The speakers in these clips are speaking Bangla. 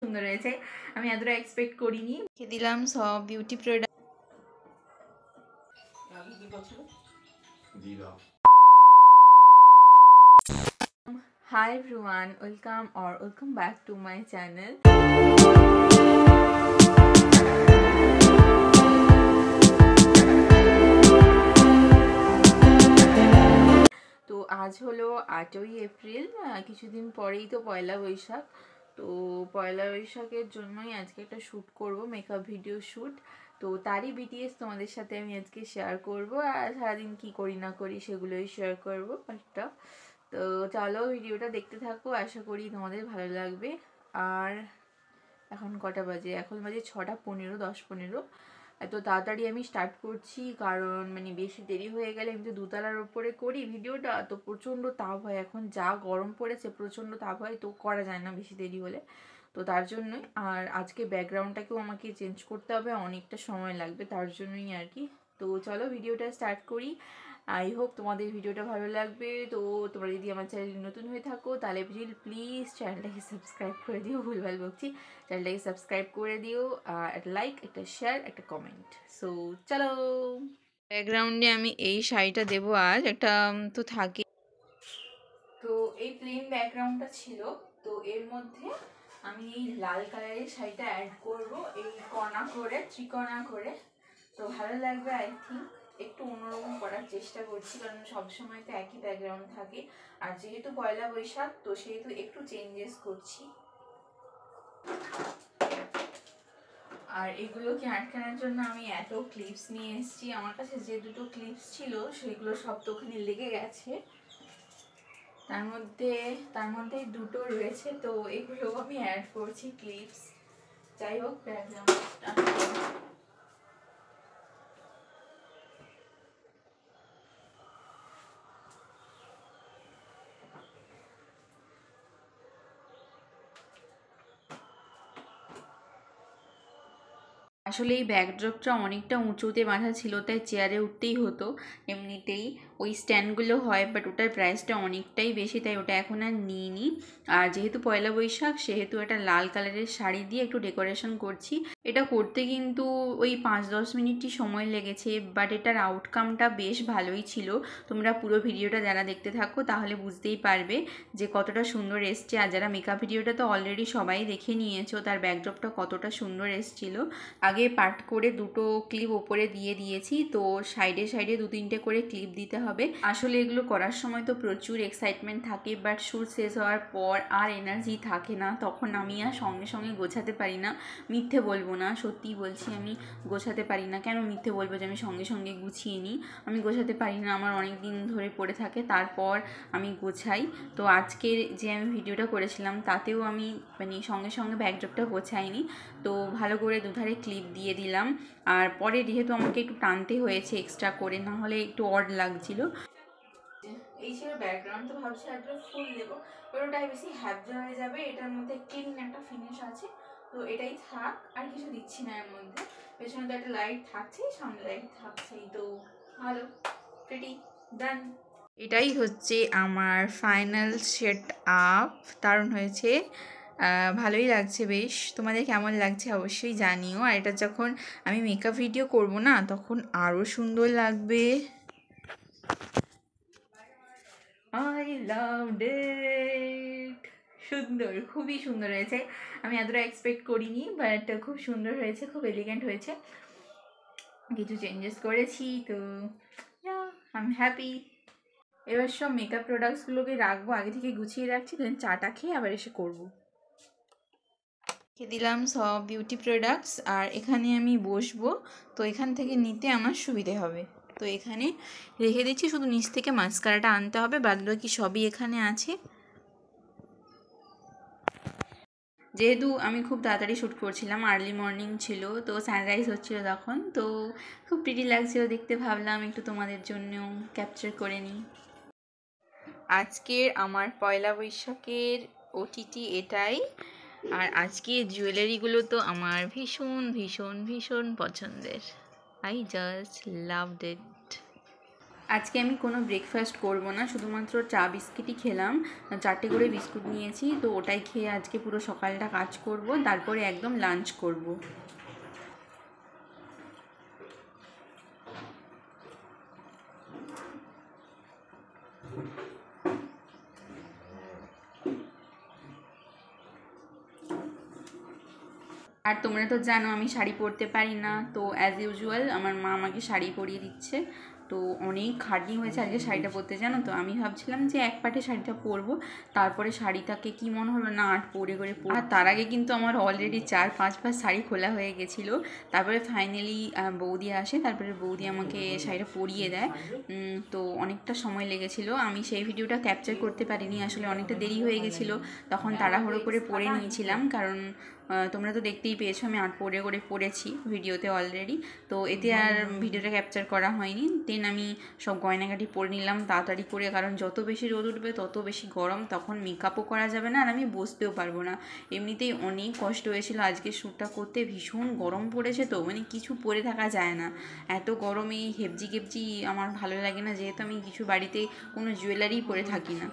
সুন্দর হয়েছে, আমি এতটা এক্সপেক্ট করিনি। দিলাম সব beauty product. Hi everyone, welcome back to my channel. তো আজ হলো 8ই এপ্রিল, কিছুদিন পরেই তো পয়লা বৈশাখ। তো পয়লা বৈশাখের জন্যই আজকে একটা শ্যুট করব, মেকআপ ভিডিও শ্যুট। তো তারই বিটিএস তোমাদের সাথে আমি আজকে শেয়ার করব, আর সারাদিন কি করি না করি সেগুলোই শেয়ার করব একটা। তো চলো ভিডিওটা দেখতে থাকো, আশা করি তোমাদের ভালো লাগবে। আর এখন কটা বাজে? এখন বাজে 6:15, 10:15। এত তাড়াতাড়ি আমি স্টার্ট করছি কারণ মানে বেশি দেরি হয়ে গেলে আমি তো দোতলার ওপরে করি ভিডিওটা, তো প্রচণ্ড তাপ হয়, এখন যা গরম পড়েছে প্রচণ্ড তাপ হয়, তো করা যায় না বেশি দেরি হলে। তো তার জন্যই, আর আজকে ব্যাকগ্রাউন্ডটাকেও আমাকে চেঞ্জ করতে হবে, অনেকটা সময় লাগবে, তার জন্যই আর কি। তো চলো ভিডিওটা স্টার্ট করি। আই হোপ তোমাদের ভিডিওটা ভালো লাগবে। তো তোমরা যদি আমার চ্যানেল নতুন হয়ে থাকো তাহলে প্লিজ চ্যানেলটাকে সাবস্ক্রাইব করে দিও, ভুলভাল বকছি, চ্যানেলটাকে সাবস্ক্রাইব করে দিও, একটা লাইক, একটা শেয়ার, একটা কমেন্ট। সো চলো, ব্যাকগ্রাউন্ডে আমি এই শাড়িটা দেবো আজ, একটা তো থাকে। তো এই প্লেন ব্যাকগ্রাউন্ডটা ছিল, তো এর মধ্যে আমি এই লাল কালারের শাড়িটা অ্যাড করব, এই কণা করে, ত্রিকোণা করে। তো ভালো লাগবে আই থিঙ্ক। একটু অন্যরকম করার চেষ্টা করছি কারণ সবসময় তো একই ব্যাকগ্রাউন্ড থাকে, আর যেহেতু পয়লা বৈশাখ তো সেহেতু একটু চেঞ্জেস করছি। আর এগুলোকে আটকানোর জন্য আমি এত ক্লিপস নিয়ে এসেছি, আমার কাছে যে দুটো ক্লিপস ছিল সেগুলো সব তো ওখানে লেগে গেছে, তার মধ্যে দুটো রয়েছে, তো এগুলো আমি অ্যাড করছি ক্লিপস। যাই হোক, ব্যাকগ্রাউন্ডটা আসলে এই ব্যাকড্রপটা অনেকটা উঁচুতে বাঁধা ছিল, তাই চেয়ারে উঠতেই হতো। এমনিতেই ওই স্ট্যান্ডগুলো হয়, বাট ওটার প্রাইসটা অনেকটাই বেশি, তাই ওটা এখন আর নিইনি। আর যেহেতু পয়লা বৈশাখ সেহেতু একটা লাল কালারের শাড়ি দিয়ে একটু ডেকোরেশন করছি। এটা করতে কিন্তু ওই 5-10 মিনিটই সময় লেগেছে, বাট এটার আউটকামটা বেশ ভালোই ছিল। তোমরা পুরো ভিডিওটা যারা দেখতে থাকো তাহলে বুঝতেই পারবে যে কতটা সুন্দর এসছে। আর যারা মেকআপ ভিডিওটা তো অলরেডি সবাই দেখে নিয়েছো, তার ব্যাকড্রপটা কতটা সুন্দর এসছিল। আগে পার্ট করে দুটো ক্লিপ ওপরে দিয়ে দিয়েছি, তো সাইডে সাইডে 2-3টে করে ক্লিপ দিতে হবে। আসলে এগুলো করার সময় তো প্রচুর এক্সাইটমেন্ট থাকে, বাট শ্যুট শেষ হওয়ার পর আর এনার্জি থাকে না, তখন আমি আর সঙ্গে সঙ্গে গোছাতে পারি না। মিথ্যে বলবো না, সত্যিই বলছি, আমি গোছাতে পারি না। কেন মিথ্যে বলবো যে আমি সঙ্গে সঙ্গে গুছিয়ে নিই? আমি গোছাতে পারি না, আমার অনেক দিন ধরে পড়ে থাকে, তারপর আমি গোছাই। তো আজকে যে আমি ভিডিওটা করেছিলাম তাতেও আমি মানে সঙ্গে সঙ্গে ব্যাকড্রপটা গোছাইনি, তো ভালো করে দুধারে ক্লিপ দিয়ে দিলাম। আর পরে যেহেতু আমাকে একটু টানতে হয়েছে এক্সট্রা করে, না হলে একটু অড লাগছিল। এই ছিল ব্যাকগ্রাউন্ড, তো ভাবছি একটা ফুল দেবো, বাট ওটাই বেশি হ্যাবজা হয়ে যাবে। এটার মধ্যে ক্লিন একটা ফিনিশ আছে, তো এটাই থাক, আর কিছু দিচ্ছি না এর মধ্যে। পেছনে তো একটা লাইট থাকছেই, সামনে লাইট থাকছেই, তো ভালো, প্রিটি, ডান। এটাই হচ্ছে আমার ফাইনাল সেট আপ, দারুণ হয়েছে, ভালোই লাগছে বেশ। তোমাদের কেমন লাগছে অবশ্যই জানিও। আর এটা যখন আমি মেকআপ ভিডিও করব না তখন আরও সুন্দর লাগবে। আই লাভড ইট, সুন্দর, খুবই সুন্দর হয়েছে। আমি এতটা এক্সপেক্ট করিনি, বাট খুব সুন্দর হয়েছে, খুব এলিগেন্ট হয়েছে। কিছু চেঞ্জেস করেছি, তো আই এম হ্যাপি। এবার সব মেকআপ প্রোডাক্টসগুলোকে রাখবো, আগে থেকে গুছিয়ে রাখছি, দেন চাটা খেয়ে আবার এসে করবো। রেখে দিলাম সব বিউটি প্রোডাক্টস, আর এখানে আমি বসবো, তো এখান থেকে নিতে আমার সুবিধে হবে। তো এখানে রেখে দিচ্ছি, শুধু নিচ থেকে মাস্কারাটা আনতে হবে, বাদবাকি সবই এখানে আছে। যেহেতু আমি খুব তাড়াতাড়ি শ্যুট করছিলাম, আর্লি মর্নিং ছিল, তো সানরাইজ হচ্ছিলো তখন, তো খুব প্রিটি লাগছিল দেখতে, ভাবলাম একটু তোমাদের জন্যও ক্যাপচার করে নিই। আজকের আমার পয়লা বৈশাখের ওটিটি এটাই। আর আজকে জুয়েলারিগুলো তো আমার ভীষণ ভীষণ ভীষণ পছন্দের, আই জাস্ট লাভড ইট। আজকে আমি কোনো ব্রেকফাস্ট করব না, শুধুমাত্র চা বিস্কিটই খেলাম। 4টে করে বিস্কুট নিয়েছি, তো ওটাই খেয়ে আজকে পুরো সকালটা কাজ করব, তারপরে একদম লাঞ্চ করব। আর তোমরা তো জানো আমি শাড়ি পরতে পারি না, তো অ্যাজ ইউজুয়াল আমার মা আমাকে শাড়ি পরিয়ে দিচ্ছে। তো অনেক খাটনি হয়েছে আজকে শাড়িটা পরতে, জানো তো। আমি ভাবছিলাম যে এক পাটে শাড়িটা পরবো, তারপরে শাড়িটাকে কি মনে হলো না আট পরে করে পর। আর তার আগে কিন্তু আমার অলরেডি 4-5 বার শাড়ি খোলা হয়ে গেছিলো। তারপরে ফাইনালি বৌদি আসে, তারপরে বৌদি আমাকে শাড়িটা পরিয়ে দেয়। তো অনেকটা সময় লেগেছিলো, আমি সেই ভিডিওটা ক্যাপচার করতে পারিনি, আসলে অনেকটা দেরি হয়ে গেছিলো। তখন তাড়াহুড়ো করে পরে নিয়েছিলাম, কারণ তোমরা তো দেখতেই পেয়েছো আমি আট পরে করে পরেছি ভিডিওতে অলরেডি। তো এতে আর ভিডিওটা ক্যাপচার করা হয়নি। দেন আমি সব গয়নাগাটি পরে নিলাম তাড়াতাড়ি করে, কারণ যত বেশি রোদ উঠবে তত বেশি গরম, তখন মেকআপও করা যাবে না আর আমি বসতেও পারবো না। এমনিতেই অনেক কষ্ট হয়েছিল আজকে শ্যুটটা করতে, ভীষণ গরম পড়েছে, তো মানে কিছু পরে থাকা যায় না, এত গরমে এই হেবজি গেবজি আমার ভালো লাগে না, যেহেতু আমি কিছু বাড়িতে কোনো জুয়েলারি পরে থাকি না।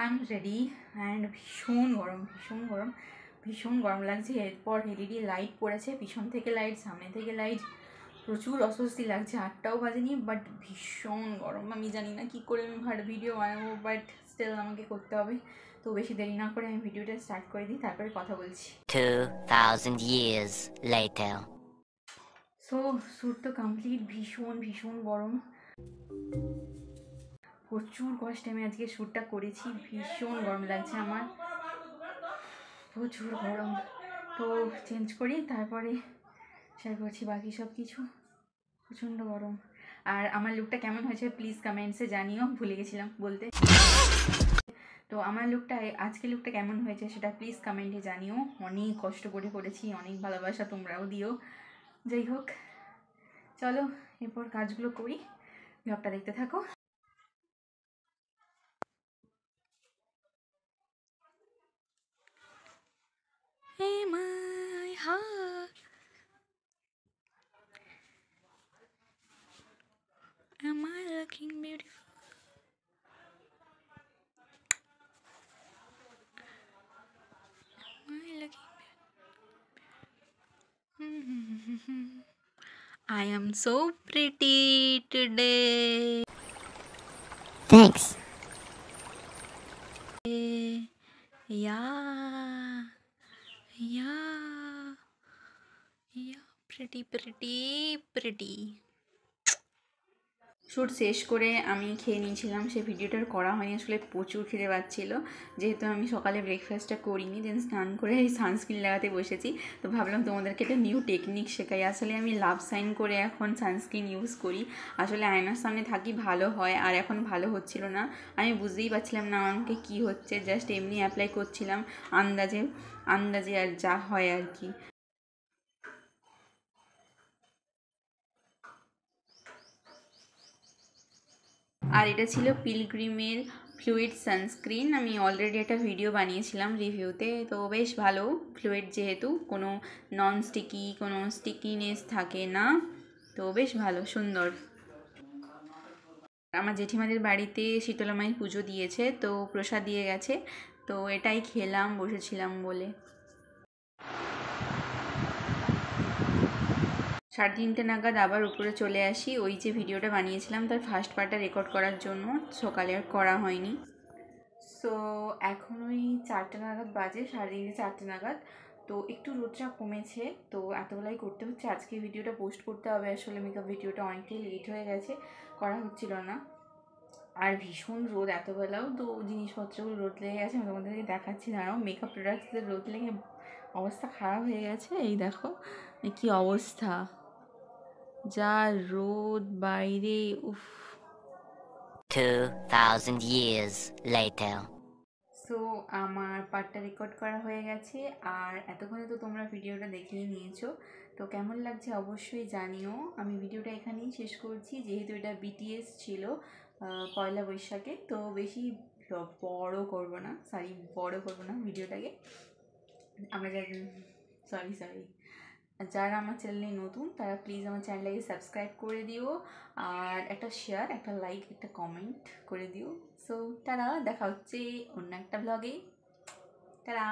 আই এম রেডি অ্যান্ড ভীষণ গরম, ভীষণ গরম, ভীষণ গরম লাগছে। এরপর এলইডি লাইট পড়েছে, পিছন থেকে লাইট, সামনে থেকে লাইট, প্রচুর অস্বস্তি লাগছে। 8টাও বাজেনি, বাট ভীষণ গরম। আমি জানি না কী করে আমি ভিডিও বানাবো, বাট স্টিল আমাকে করতে হবে। তো বেশি দেরি না করে আমি ভিডিওটা স্টার্ট করে দিই, তারপরে কথা বলছি। 2000 years later. সো শ্যুট তো কমপ্লিট, ভীষণ ভীষণ গরম, প্রচুর কষ্টে আমি আজকে শ্যুটটা করেছি, ভীষণ গরম লাগছে আমার, প্রচুর গরম। তো চেঞ্জ করি, তারপরে শেয়ার করছি বাকি সব কিছু। প্রচণ্ড গরম। আর আমার লুকটা কেমন হয়েছে প্লিজ কমেন্টসে জানিও, ভুলে গেছিলাম বলতে। তো আমার লুকটা, আজকে লুকটা কেমন হয়েছে সেটা প্লিজ কমেন্টে জানিও। অনেক কষ্ট করে করেছি, অনেক ভালোবাসা তোমরাও দিও। যাই হোক, চলো এরপর কাজগুলো করি, ব্লগটা দেখতে থাকো। Hey my heart, am I looking beautiful? Am I looking beautiful? I am so pretty today. Thanks. Yeah, yeah, yeah, pretty, pretty, pretty. Shoot শেষ করে আমি খেয়ে নিয়েছিলাম, সে ভিডিওটার করা হয়নি, আসলে প্রচুর খিদে পাচ্ছিল, যেহেতু আমি সকালে ব্রেকফাস্টটা করিনি। দেন স্নান করে এই সানস্ক্রিন লাগাতে বসেছি। তো ভাবলাম তোমাদেরকে একটা নিউ টেকনিক শেখাই। আসলে আমি লাভ সাইন করে এখন সানস্ক্রিন ইউজ করি, আসলে আয়নার সামনে থাকি ভালো হয়, আর এখন ভালো হচ্ছিল না, আমি বুঝতেই পারছিলাম না আমাকে কী হচ্ছে, জাস্ট এমনি অ্যাপ্লাই করছিলাম আন্দাজে আন্দাজে, আর যা হয় আর কি। আর এটা ছিল পিলগ্রিমের ফ্লুইড সানস্ক্রিন। আমি অলরেডি একটা ভিডিও বানিয়েছিলাম রিভিউতে, তো বেশ ভালো ফ্লুইড, যেহেতু কোনো নন স্টিকি, কোনো স্টিকিনেস থাকে না, তো বেশ ভালো, সুন্দর। আমার জেঠিমাদের বাড়িতে শীতলা মায়ের পুজো দিয়েছে, তো প্রসাদ দিয়ে গেছে, তো এটাই খেলাম বসেছিলাম বলে। 3:30 নাগাদ আবার উপরে চলে আসি, ওই যে ভিডিওটা বানিয়েছিলাম তার ফার্স্ট পার্টটা রেকর্ড করার জন্য, সকালে আর করা হয়নি। সো এখন ওই 4টে নাগাদ বাজে, 3:30 4টে নাগাদ। তো একটু রোদটা কমেছে, তো এতবেলায় করতে হচ্ছে। আজকে ভিডিওটা পোস্ট করতে হবে, আসলে মেকআপ ভিডিওটা অনেকটাই লেট হয়ে গেছে, করা হচ্ছিল না। আর ভীষণ রোদ এতবেলাও, তো জিনিসপত্রগুলো রোদ লেগে গেছে, আমি তোমাদেরকে দেখাচ্ছি। দাঁড়াও, মেকআপ প্রোডাক্টসদের রোদ লেগে অবস্থা খারাপ হয়ে গেছে, এই দেখো কি অবস্থা, যা রোদ বাইরে, উফ। 2,000 years later. সো আমার পার্টটা রেকর্ড করা হয়ে গেছে, আর এতক্ষণে তো তোমরা ভিডিওটা দেখেই নিয়েছো। তো কেমন লাগছে অবশ্যই জানিও। আমি ভিডিওটা এখানেই শেষ করছি, যেহেতু এটা বিটিএস ছিল পয়লা বৈশাখে, তো বেশি বড় করব না ভিডিওটাকে। আমরা সরি যারা আমার চ্যানেলে নতুন তারা প্লিজ আমার চ্যানেলটাকে সাবস্ক্রাইব করে দিও, আর একটা শেয়ার, একটা লাইক, একটা কমেন্ট করে দিও। সো তারা দেখা হচ্ছে অন্য একটা ব্লগে। তারা